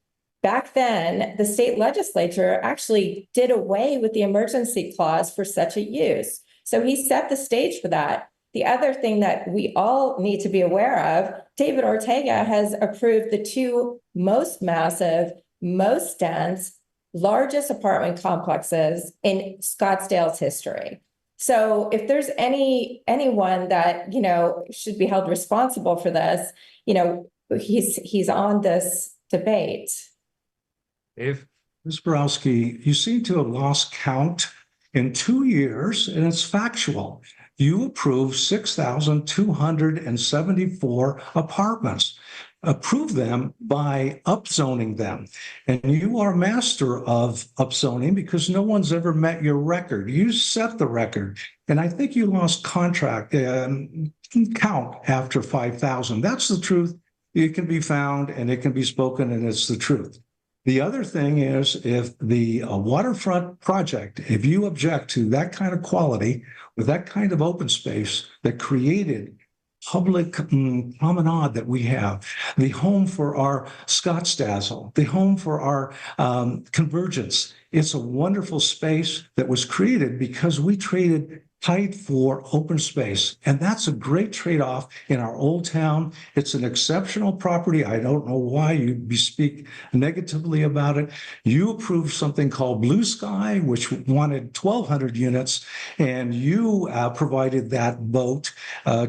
D: back then, the state legislature actually did away with the emergency clause for such a use. So he set the stage for that. The other thing that we all need to be aware of, David Ortega has approved the two most massive, most dense, largest apartment complexes in Scottsdale's history. So if there's anyone that, should be held responsible for this, he's on this debate.
B: Dave?
E: Ms. Borowski, you seem to have lost count in 2 years, and it's factual. You approved 6,274 apartments. Approve them by upzoning them. And you are master of upzoning because no one's ever met your record. You set the record. And I think you lost count after 5,000. That's the truth. It can be found and it can be spoken, and it's the truth. The other thing is, if the waterfront project, if you object to that kind of quality with that kind of open space that created public promenade that we have, the home for our Scottsdale, the home for our convergence. It's a wonderful space that was created because we traded height for open space. And that's a great trade-off in our Old Town. It's an exceptional property. I don't know why you speak negatively about it. You approved something called Blue Sky, which wanted 1,200 units, and you provided that vote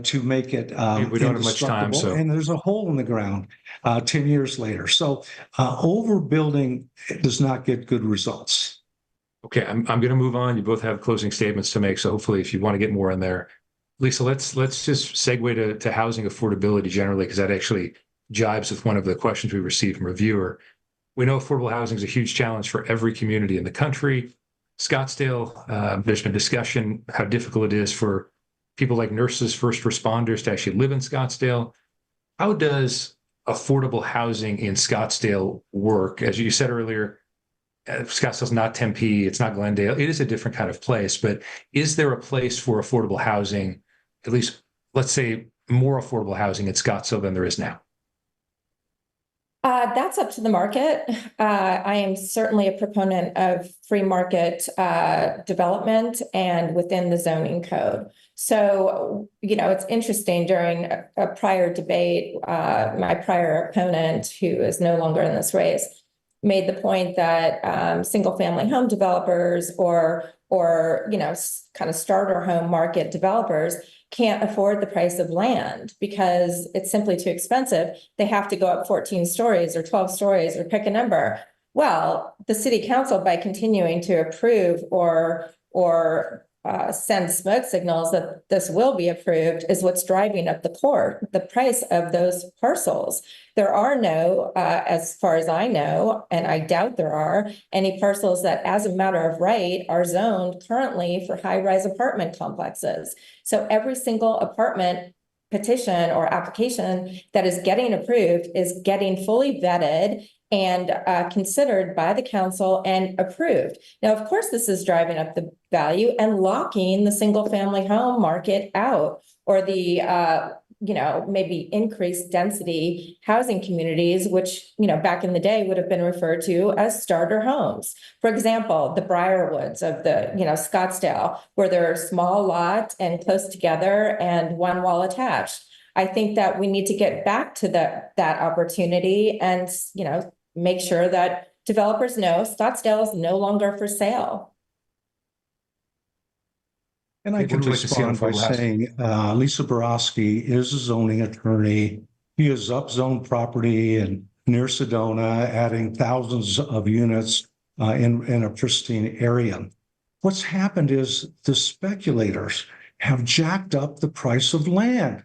E: to make it
B: we don't have much time, so.
E: And there's a hole in the ground 10 years later. So overbuilding does not get good results.
B: Okay, I'm going to move on. You both have closing statements to make, so hopefully if you want to get more in there. Lisa, let's just segue to housing affordability generally, because that actually jibes with one of the questions we received from a viewer. We know affordable housing is a huge challenge for every community in the country. Scottsdale, there's been discussion how difficult it is for people like nurses, first responders to actually live in Scottsdale. How does affordable housing in Scottsdale work? As you said earlier, Scottsdale's not Tempe, it's not Glendale. It is a different kind of place, but is there a place for affordable housing, at least, let's say, more affordable housing in Scottsdale than there is now?
D: That's up to the market. I am certainly a proponent of free market development and within the zoning code. So, it's interesting during a prior debate, my prior opponent, who is no longer in this race, made the point that single family home developers or kind of starter home market developers can't afford the price of land because it's simply too expensive. They have to go up 14 stories or 12 stories or pick a number. Well, the city council, by continuing to approve or send smoke signals that this will be approved, is what's driving up the price of those parcels. There are no, as far as I know, and I doubt there are, any parcels that, as a matter of right, are zoned currently for high-rise apartment complexes. So every single apartment petition or application that is getting approved is getting fully vetted and considered by the council and approved. Now, of course, this is driving up the value and locking the single family home market out, or the maybe increased density housing communities, which back in the day would have been referred to as starter homes. For example, the Briarwoods of the Scottsdale, where they're small lot and close together and one wall attached. I think that we need to get back to that opportunity and make sure that developers know Scottsdale is no longer for sale.
E: And I can respond by saying Lisa Borowski is a zoning attorney. He has upzoned property near Sedona, adding thousands of units in a pristine area. What's happened is the speculators have jacked up the price of land.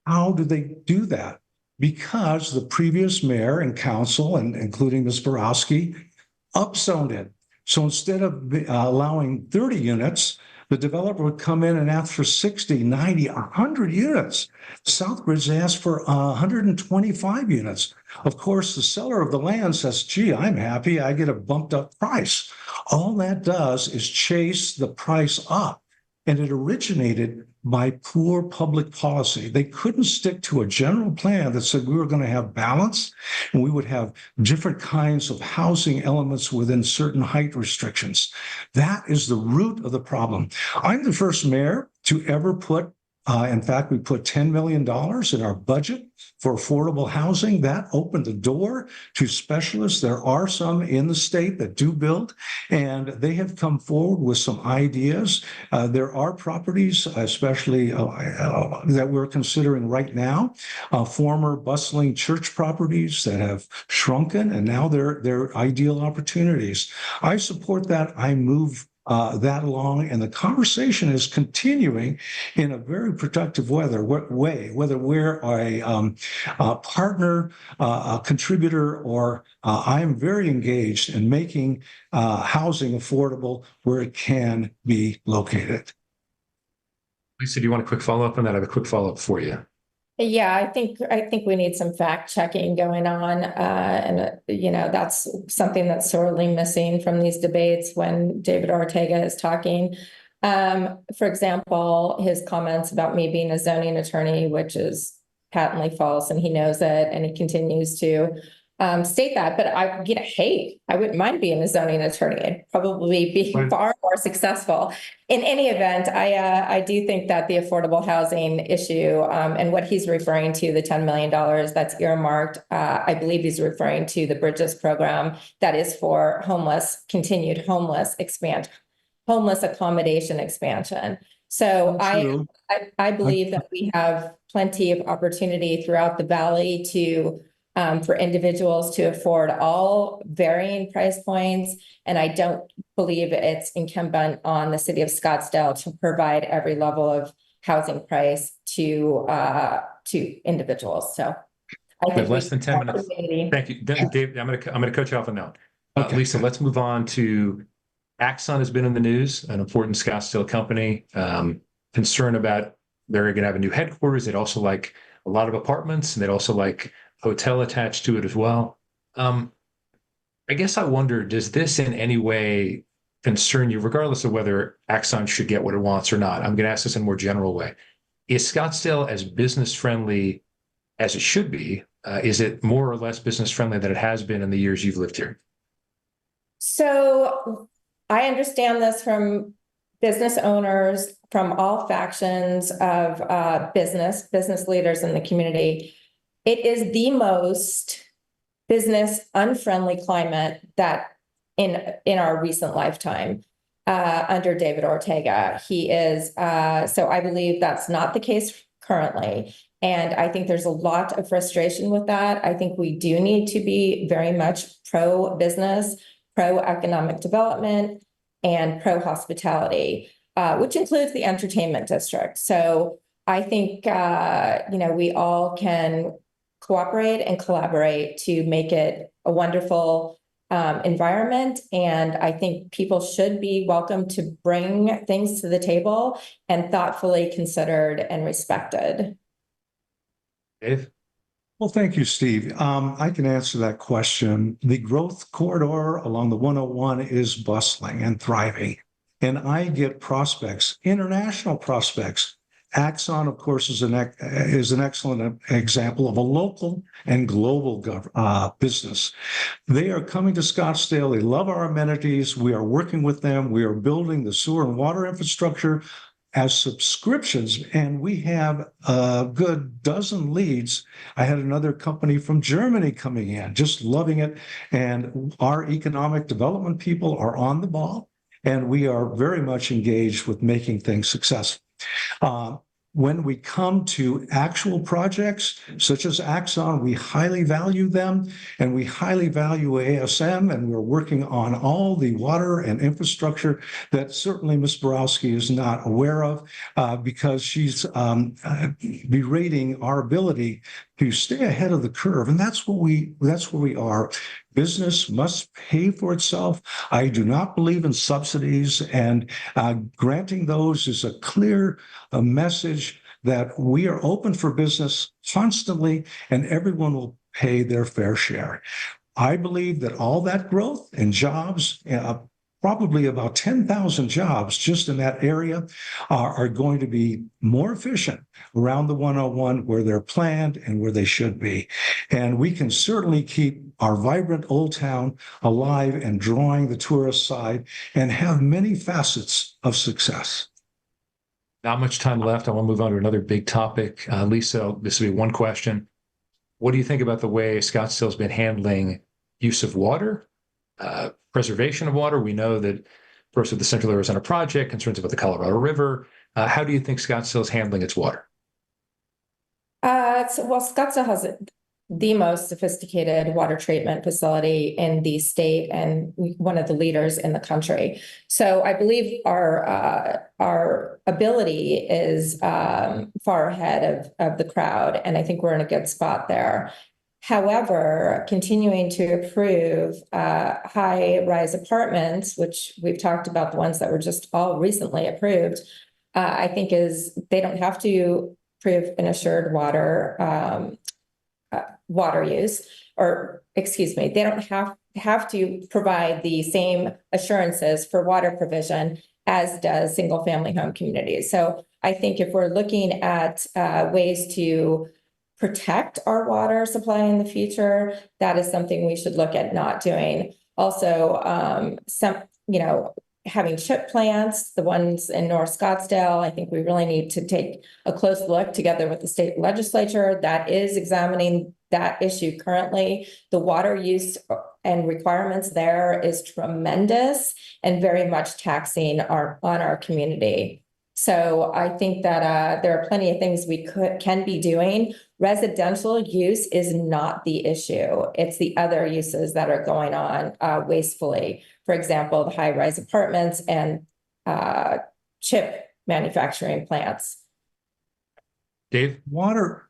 E: How do they do that? Because the previous mayor and council, and including Ms. Borowski, upzoned it. So instead of allowing 30 units, the developer would come in and ask for 60, 90, 100 units. Southbridge asked for 125 units. Of course, the seller of the land says, gee, I'm happy, I get a bumped up price. All that does is chase the price up. And it originated by poor public policy. They couldn't stick to a general plan that said we were going to have balance and we would have different kinds of housing elements within certain height restrictions. That is the root of the problem. I'm the first mayor to ever put, in fact, we put $10 million in our budget for affordable housing. That opened the door to specialists. There are some in the state that do build, and they have come forward with some ideas. There are properties, especially that we're considering right now, former bustling church properties that have shrunken, and now they're ideal opportunities. I support that. I move that along, and the conversation is continuing in a very productive way, whether we're a partner, a contributor, or I'm very engaged in making housing affordable where it can be located.
B: Lisa, do you want a quick follow-up on that? I have a quick follow-up for you.
D: Yeah, I think we need some fact checking going on. And that's something that's sorely missing from these debates when David Ortega is talking. For example, his comments about me being a zoning attorney, which is patently false, and he knows it, and he continues to state that. But I wouldn't mind being a zoning attorney. I'd probably be far more successful. In any event, I do think that the affordable housing issue and what he's referring to, the $10 million that's earmarked, I believe he's referring to the Bridges program that is for continued homeless accommodation expansion. So I believe that we have plenty of opportunity throughout the valley for individuals to afford all varying price points. And I don't believe it's incumbent on the city of Scottsdale to provide every level of housing price to individuals. So I think
B: less than 10 minutes. Thank you, Dave. I'm going to cut you off on that. Okay. Lisa, let's move on to Axon. Has been in the news, an important Scottsdale company, concern about they're going to have a new headquarters. They'd also like a lot of apartments, and they'd also like hotel attached to it as well. I guess I wonder, does this in any way concern you, regardless of whether Axon should get what it wants or not? I'm going to ask this in a more general way. Is Scottsdale as business friendly as it should be, Is it more or less business friendly than it has been in the years you've lived here?
D: So I understand this from business owners from all factions of business leaders in the community. It is the most business unfriendly climate that in our recent lifetime under David Ortega. He is, so I believe that's not the case currently. And I think there's a lot of frustration with that. I think we do need to be very much pro-business, pro-economic development, and pro-hospitality, which includes the entertainment district. So I think, we all can cooperate and collaborate to make it a wonderful environment. And I think people should be welcome to bring things to the table and thoughtfully considered and respected.
B: Dave?
E: Well, thank you, Steve. I can answer that question. The growth corridor along the 101 is bustling and thriving. And I get prospects, international prospects. Axon, of course, is an excellent example of a local and global business. They are coming to Scottsdale. They love our amenities. We are working with them. We are building the sewer and water infrastructure as subscriptions, and we have a good dozen leads. I had another company from Germany coming in, just loving it. And our economic development people are on the ball, and we are very much engaged with making things successful. When we come to actual projects such as Axon, we highly value them, and we highly value ASM, and we're working on all the water and infrastructure that certainly Ms. Borowski is not aware of, because she's berating our ability to stay ahead of the curve. And that's where we are. Business must pay for itself. I do not believe in subsidies, and granting those is a clear message that we are open for business constantly, and everyone will pay their fair share. I believe that all that growth and jobs, probably about 10,000 jobs just in that area, are going to be more efficient around the 101 where they're planned and where they should be. And we can certainly keep our vibrant Oldtown alive and drawing the tourist side and have many facets of success.
B: Not much time left. I want to move on to another big topic. Lisa, this will be one question. What do you think about the way Scottsdale's been handling use of water? Preservation of water. We know that, of course, with the Central Arizona Project, concerns about the Colorado River. How do you think Scottsdale is handling its water?
D: Scottsdale has the most sophisticated water treatment facility in the state and one of the leaders in the country. So I believe our ability is far ahead of the crowd, and I think we're in a good spot there. However, continuing to approve high-rise apartments, which we've talked about, the ones that were just all recently approved, I think they don't have to prove an assured water use, or excuse me, they don't have to provide the same assurances for water provision as does single-family home communities. So I think if we're looking at ways to protect our water supply in the future, that is something we should look at not doing. Also, having chip plants, the ones in North Scottsdale, I think we really need to take a close look together with the state legislature that is examining that issue currently. The water use and requirements there is tremendous and very much taxing on our community. So I think that there are plenty of things we can be doing. Residential use is not the issue. It's the other uses that are going on wastefully. For example, the high-rise apartments and chip manufacturing plants.
B: Dave?
E: Water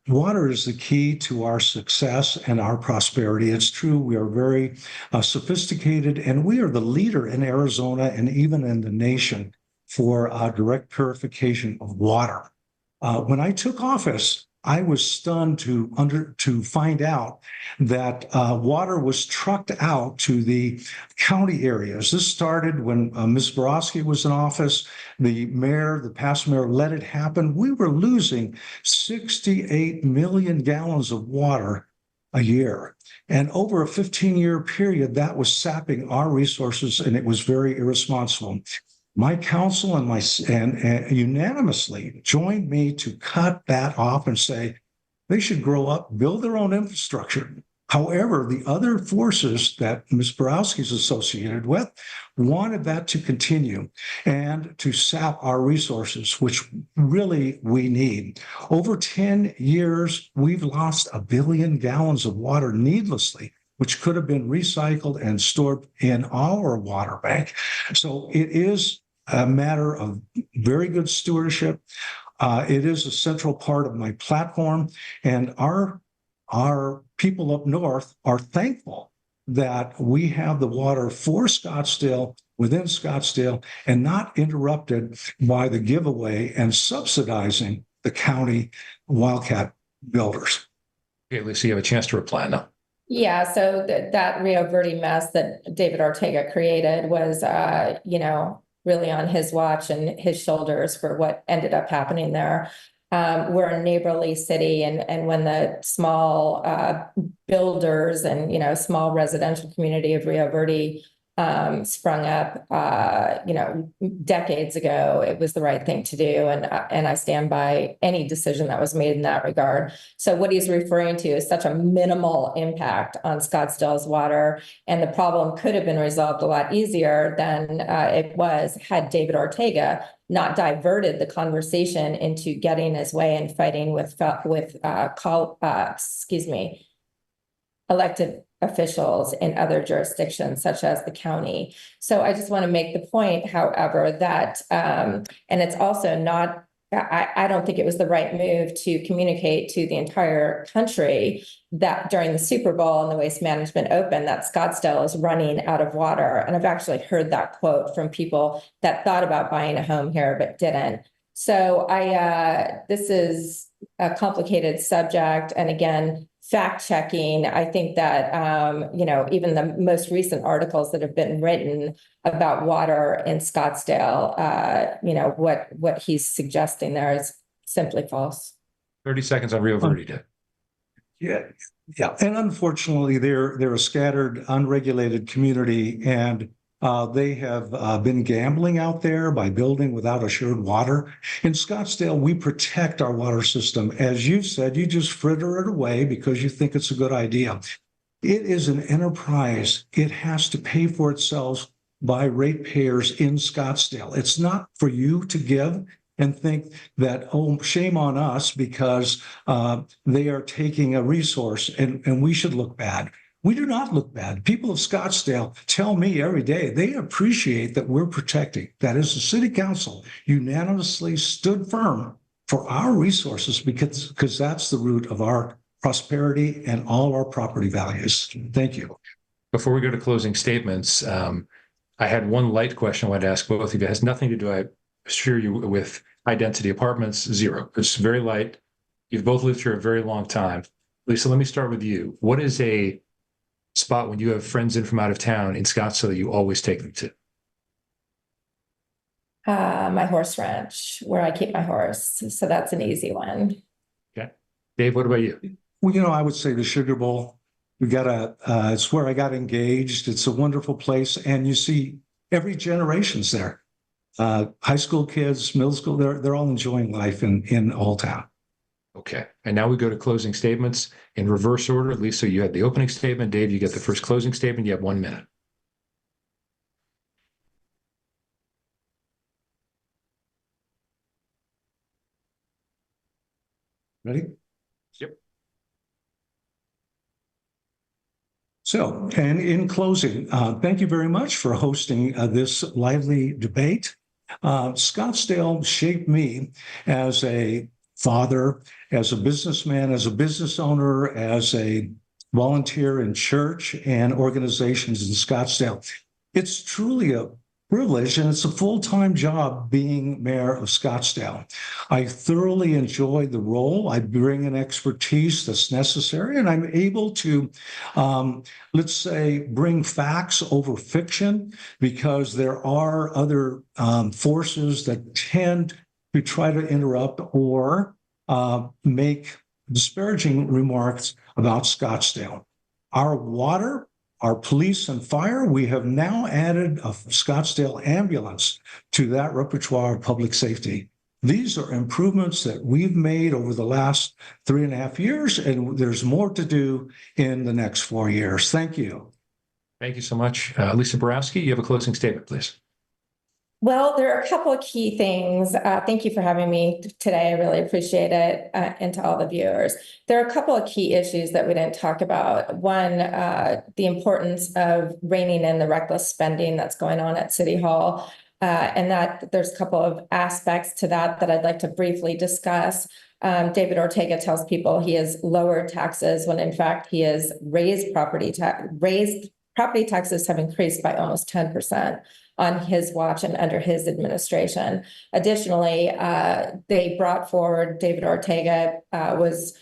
E: is the key to our success and our prosperity. It's true, we are very sophisticated, and we are the leader in Arizona and even in the nation for direct purification of water. When I took office, I was stunned to find out that water was trucked out to the county areas. This started when Ms. Borowski was in office. The past mayor, let it happen. We were losing 68 million gallons of water a year. And over a 15-year period, that was sapping our resources, and it was very irresponsible. My council and unanimously joined me to cut that off and say they should grow up, build their own infrastructure. However, the other forces that Ms. Borowski is associated with wanted that to continue and to sap our resources, which really we need. Over 10 years, we've lost 1 billion gallons of water needlessly, which could have been recycled and stored in our water bank. So it is a matter of very good stewardship. It is a central part of my platform, and our people up north are thankful that we have the water for Scottsdale, within Scottsdale, and not interrupted by the giveaway and subsidizing the county wildcat builders.
B: Okay, Lisa, you have a chance to reply now.
D: Yeah, so that Rio Verde mess that David Ortega created was, really on his watch and his shoulders for what ended up happening there. We're a neighborly city, and when the small builders and small residential community of Rio Verde sprung up, decades ago, it was the right thing to do, and I stand by any decision that was made in that regard. So what he's referring to is such a minimal impact on Scottsdale's water, and the problem could have been resolved a lot easier than it was had David Ortega not diverted the conversation into getting his way and fighting with elected officials in other jurisdictions, such as the county. So I just want to make the point, however, that, and it's also not, I don't think it was the right move to communicate to the entire country that during the Super Bowl and the Waste Management Open that Scottsdale is running out of water. And I've actually heard that quote from people that thought about buying a home here but didn't. So this is a complicated subject. And again, fact checking, I think that, even the most recent articles that have been written about water in Scottsdale, what he's suggesting there is simply false.
B: 30 seconds on Rio Verde.
E: Yeah. And unfortunately, they're a scattered, unregulated community, and they have been gambling out there by building without assured water. In Scottsdale, we protect our water system. As you said, you just fritter it away because you think it's a good idea. It is an enterprise. It has to pay for itself by ratepayers in Scottsdale. It's not for you to give and think that, oh, shame on us because they are taking a resource and we should look bad. We do not look bad. People of Scottsdale tell me every day they appreciate that we're protecting. That is, the city council unanimously stood firm for our resources because that's the root of our prosperity and all our property values. Thank you.
B: Before we go to closing statements, I had one light question I wanted to ask both of you. It has nothing to do, I assure you, with high-density apartments, zero. It's very light. You've both lived here a very long time. Lisa, let me start with you. What is a spot when you have friends in from out of town in Scottsdale that you always take them to?
D: My horse ranch, where I keep my horse. So that's an easy one.
B: Okay. Dave, what about you?
E: Well, I would say the Sugar Bowl. It's where I got engaged. It's a wonderful place. And you see every generation's there. High school kids, middle school, they're all enjoying life in Oldtown.
B: Okay. And now we go to closing statements in reverse order. Lisa, you had the opening statement. Dave, you get the first closing statement. You have 1 minute.
E: Ready?
B: Yep.
E: So, and in closing, thank you very much for hosting this lively debate. Scottsdale shaped me as a father, as a businessman, as a business owner, as a volunteer in church and organizations in Scottsdale. It's truly a privilege, and it's a full-time job being mayor of Scottsdale. I thoroughly enjoy the role. I bring an expertise that's necessary, and I'm able to, let's say, bring facts over fiction, because there are other forces that tend to try to interrupt or make disparaging remarks about Scottsdale. Our water, our police and fire, we have now added a Scottsdale ambulance to that repertoire of public safety. These are improvements that we've made over the last 3.5 years, and there's more to do in the next 4 years. Thank you.
B: Thank you so much. Lisa Borowski, you have a closing statement, please.
D: Well, there are a couple of key things. Thank you for having me today. I really appreciate it, and to all the viewers. There are a couple of key issues that we didn't talk about. One, the importance of reining in the reckless spending that's going on at City Hall. And that there's a couple of aspects to that I'd like to briefly discuss. David Ortega tells people he has lowered taxes when in fact he has raised property taxes have increased by almost 10% on his watch and under his administration. Additionally, they brought forward, David Ortega was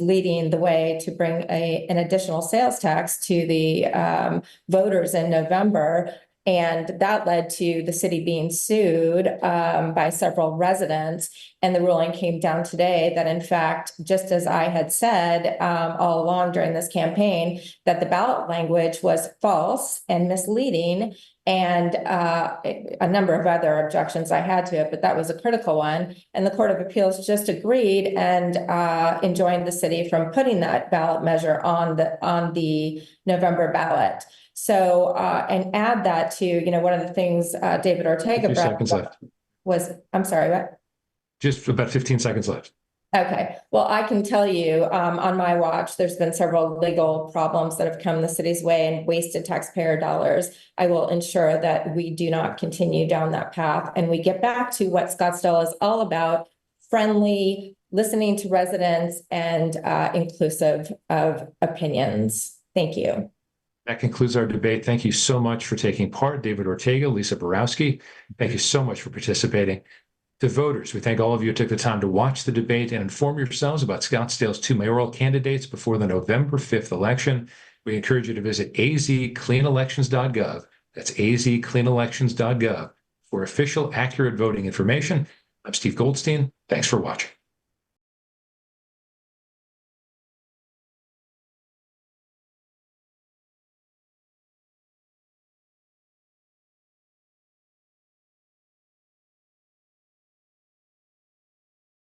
D: leading the way to bring an additional sales tax to the voters in November. And that led to the city being sued by several residents. And the ruling came down today that, in fact, just as I had said all along during this campaign, that the ballot language was false and misleading, and a number of other objections I had to it, but that was a critical one. And the Court of Appeals just agreed and enjoined the city from putting that ballot measure on the November ballot. So, and add that to, one of the things David Ortega brought
B: seconds left.
D: was, I'm sorry, what?
B: Just about 15 seconds left.
D: Okay, well, I can tell you on my watch, there's been several legal problems that have come the city's way and wasted taxpayer dollars. I will ensure that we do not continue down that path and we get back to what Scottsdale is all about: friendly, listening to residents, and inclusive of opinions. Thank you.
B: That concludes our debate. Thank you so much for taking part, David Ortega, Lisa Borowski. Thank you so much for participating. To voters, we thank all of you who took the time to watch the debate and inform yourselves about Scottsdale's 2 mayoral candidates before the November 5th election. We encourage you to visit azcleanelections.gov. That's azcleanelections.gov for official, accurate voting information. I'm Steve Goldstein. Thanks for watching.